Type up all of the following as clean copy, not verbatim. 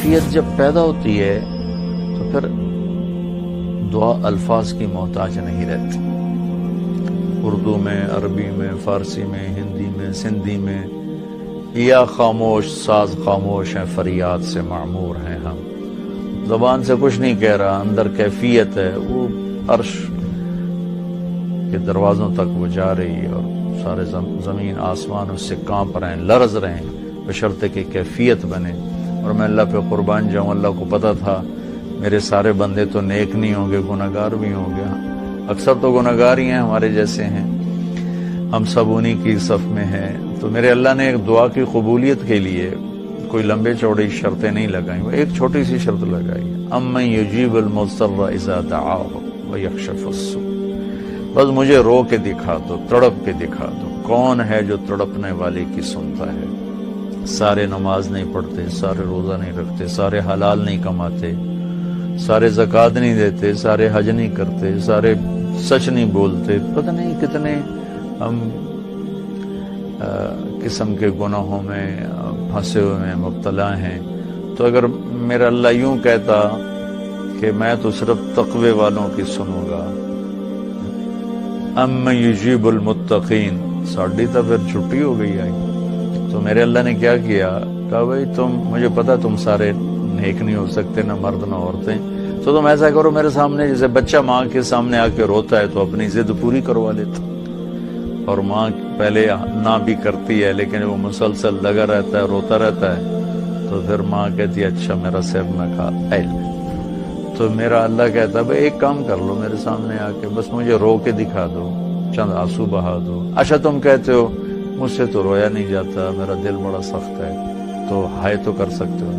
کیفیت جب پیدا ہوتی ہے تو پھر دعا الفاظ کی محتاج نہیں رہتی. اردو میں، عربی میں، فارسی میں، ہندی میں، سندھی میں، یا خاموش ساز خاموش ہیں، فریاد سے معمور ہیں ہم. زبان سے کچھ نہیں کہہ رہا، اندر کیفیت ہے، وہ عرش کے دروازوں تک وہ جا رہی ہے اور سارے زمین آسمان اس سے کانپ رہے ہیں، لرز رہے ہیں، بشرطے کہ کیفیت بنے. اور میں اللہ پہ قربان جاؤں، اللہ کو پتہ تھا میرے سارے بندے تو نیک نہیں ہوں گے، گناہگار بھی ہوں گے. اکثر تو گناہگار ہی ہیں، ہمارے جیسے ہیں، ہم سب انہی کی صف میں ہیں. تو میرے اللہ نے ایک دعا کی قبولیت کے لیے کوئی لمبے چوڑی شرطیں نہیں لگائیں، وہ ایک چھوٹی سی شرط لگائی، امن یجیب المضطر اذا دعاہ ویکشف السوء. بس مجھے رو کے دکھا دو، تڑپ کے دکھا دو، کون ہے جو تڑپنے والے کی سنتا ہے. سارے نماز نہیں پڑھتے، سارے روزہ نہیں رکھتے، سارے حلال نہیں کماتے، سارے زکوٰۃ نہیں دیتے، سارے حج نہیں کرتے، سارے سچ نہیں بولتے، پتہ نہیں کتنے ہم قسم کے گناہوں میں پھنسے ہوئے ہیں، مبتلا ہیں. تو اگر میرا اللہ یوں کہتا کہ میں تو صرف تقوی والوں کی سنوں گا، امن یجیب المتقین، ساڑھی تو پھر چھٹی ہو گئی آئی. تو میرے اللہ نے کیا کیا، کہا بھائی تم، مجھے پتا تم سارے نیک نہیں ہو سکتے، نہ مرد نہ عورتیں، تو تم ایسا کرو میرے سامنے، جیسے بچہ ماں کے سامنے آ کے روتا ہے تو اپنی ضد پوری کروا لیتا. اور ماں پہلے نہ بھی کرتی ہے لیکن وہ مسلسل لگا رہتا ہے، روتا رہتا ہے، تو پھر ماں کہتی ہے اچھا میرا سر نہ کھا. تو میرا اللہ کہتا ہے بھائی ایک کام کر لو، میرے سامنے آ کے بس مجھے رو کے دکھا دو، چند آنسو بہا دو. اچھا تم کہتے ہو مجھ سے تو رویا نہیں جاتا، میرا دل بڑا سخت ہے، تو ہائے تو کر سکتے ہو،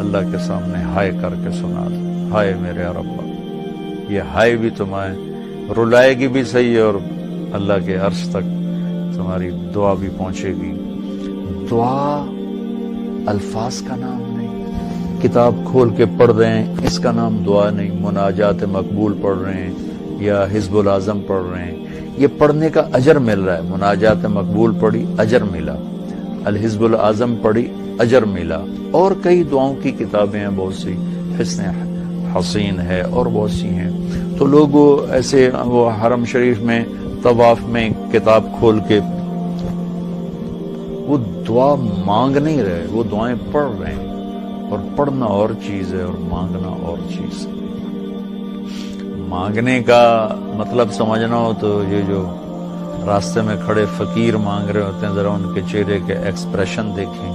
اللہ کے سامنے ہائے کر کے سنا دو، ہائے میرے رب. یہ ہائے بھی تمہیں رلائے گی بھی صحیح، اور اللہ کے عرش تک تمہاری دعا بھی پہنچے گی. دعا الفاظ کا نام نہیں، کتاب کھول کے پڑھ رہے ہیں اس کا نام دعا نہیں. مناجات مقبول پڑھ رہے ہیں یا حزب الاعظم پڑھ رہے ہیں، یہ پڑھنے کا اجر مل رہا ہے. مناجات مقبول پڑھی، اجر ملا. الحزب الاعظم پڑھی، اجر ملا. اور کئی دعاؤں کی کتابیں ہیں، بہت سی، حسن حسین ہے اور بہت سی ہیں. تو لوگ ایسے وہ حرم شریف میں طواف میں کتاب کھول کے وہ دعا مانگ نہیں رہے، وہ دعائیں پڑھ رہے ہیں. اور پڑھنا اور چیز ہے اور مانگنا اور چیز ہے. مانگنے کا مطلب سمجھنا ہو تو یہ جو راستے میں کھڑے فقیر مانگ رہے ہوتے ہیں، ذرا ان کے چہرے کے ایکسپریشن دیکھیں،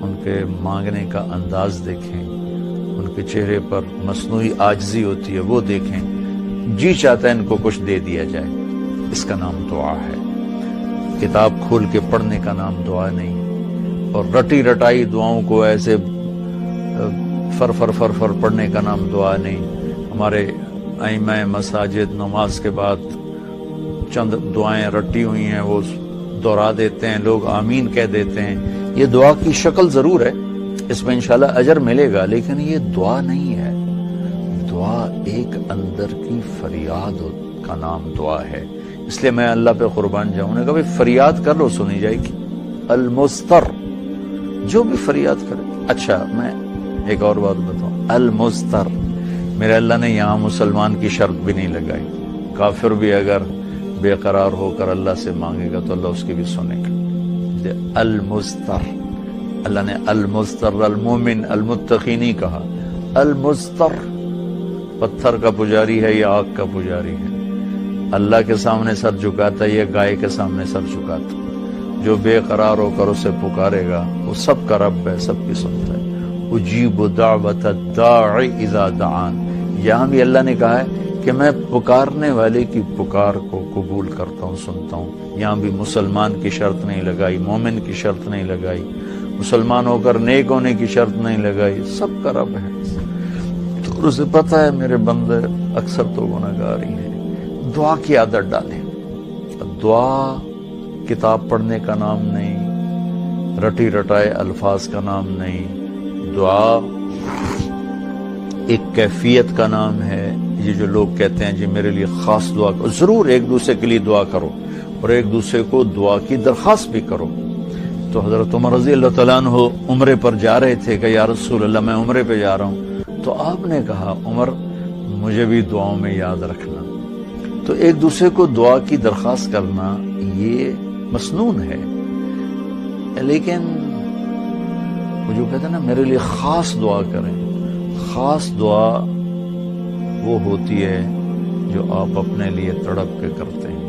ان کے مانگنے کا انداز دیکھیں، ان کے چہرے پر مصنوعی عاجزی ہوتی ہے وہ دیکھیں. جی چاہتا ہے ان کو کچھ دے دیا جائے، اس کا نام دعا ہے. کتاب کھول کے پڑھنے کا نام دعا نہیں. اور رٹی رٹائی دعاؤں کو ایسے فر فر فر فر پڑھنے کا نام دعا نہیں. ہمارے ائمہ مساجد نماز کے بعد چند دعائیں رٹی ہوئی ہیں وہ دہرا دیتے ہیں، لوگ آمین کہہ دیتے ہیں. یہ دعا کی شکل ضرور ہے، اس میں انشاءاللہ اجر ملے گا، لیکن یہ دعا نہیں ہے. دعا ایک اندر کی فریاد کا نام دعا ہے. اس لیے میں اللہ پہ قربان جاؤں نے کہا بھائی فریاد کر لو، سنی جائے گی. المضطر، جو بھی فریاد کرے. اچھا میں ایک اور بات بتاؤں، المضطر، میرے اللہ نے یہاں مسلمان کی شرط بھی نہیں لگائی. کافر بھی اگر بے قرار ہو کر اللہ سے مانگے گا تو اللہ اس کی بھی سنے گا. المضطر، اللہ نے المضطر المومن المتقی نہیں کہا، المضطر. پتھر کا پجاری ہے یا آگ کا پجاری ہے، اللہ کے سامنے سر جھکاتا ہے یا گائے کے سامنے سر جھکاتا. جو بے قرار ہو کر اسے پکارے گا وہ سب کا رب ہے، سب کی سنتا ہے. اجیب دعوت الداعی اذا دعان، یہاں بھی اللہ نے کہا ہے کہ میں پکارنے والے کی پکار کو قبول کرتا ہوں، سنتا ہوں. یہاں بھی مسلمان کی شرط نہیں لگائی، مومن کی شرط نہیں لگائی، مسلمان ہو کر نیک ہونے کی شرط نہیں لگائی. سب کا رب ہے. تو اسے پتہ ہے میرے بندے اکثر تو گناہگار ہی ہیں. دعا کی عادت ڈالیں. دعا کتاب پڑھنے کا نام نہیں، رٹی رٹائے الفاظ کا نام نہیں. دعا ایک کیفیت کا نام ہے. یہ جو لوگ کہتے ہیں جی میرے لیے خاص دعا کرو، ضرور ایک دوسرے کے لیے دعا کرو اور ایک دوسرے کو دعا کی درخواست بھی کرو، تو حضرت عمر رضی اللہ تعالیٰ عنہ عمرے پر جا رہے تھے کہ یا رسول اللہ میں عمرے پہ جا رہا ہوں، تو آپ نے کہا عمر مجھے بھی دعاؤں میں یاد رکھنا۔ تو ایک دوسرے کو دعا کی درخواست کرنا یہ مسنون ہے، لیکن وہ جو کہتے ہیں نا میرے لیے خاص دعا کریں، خاص دعا وہ ہوتی ہے جو آپ اپنے لیے تڑپ کے کرتے ہیں۔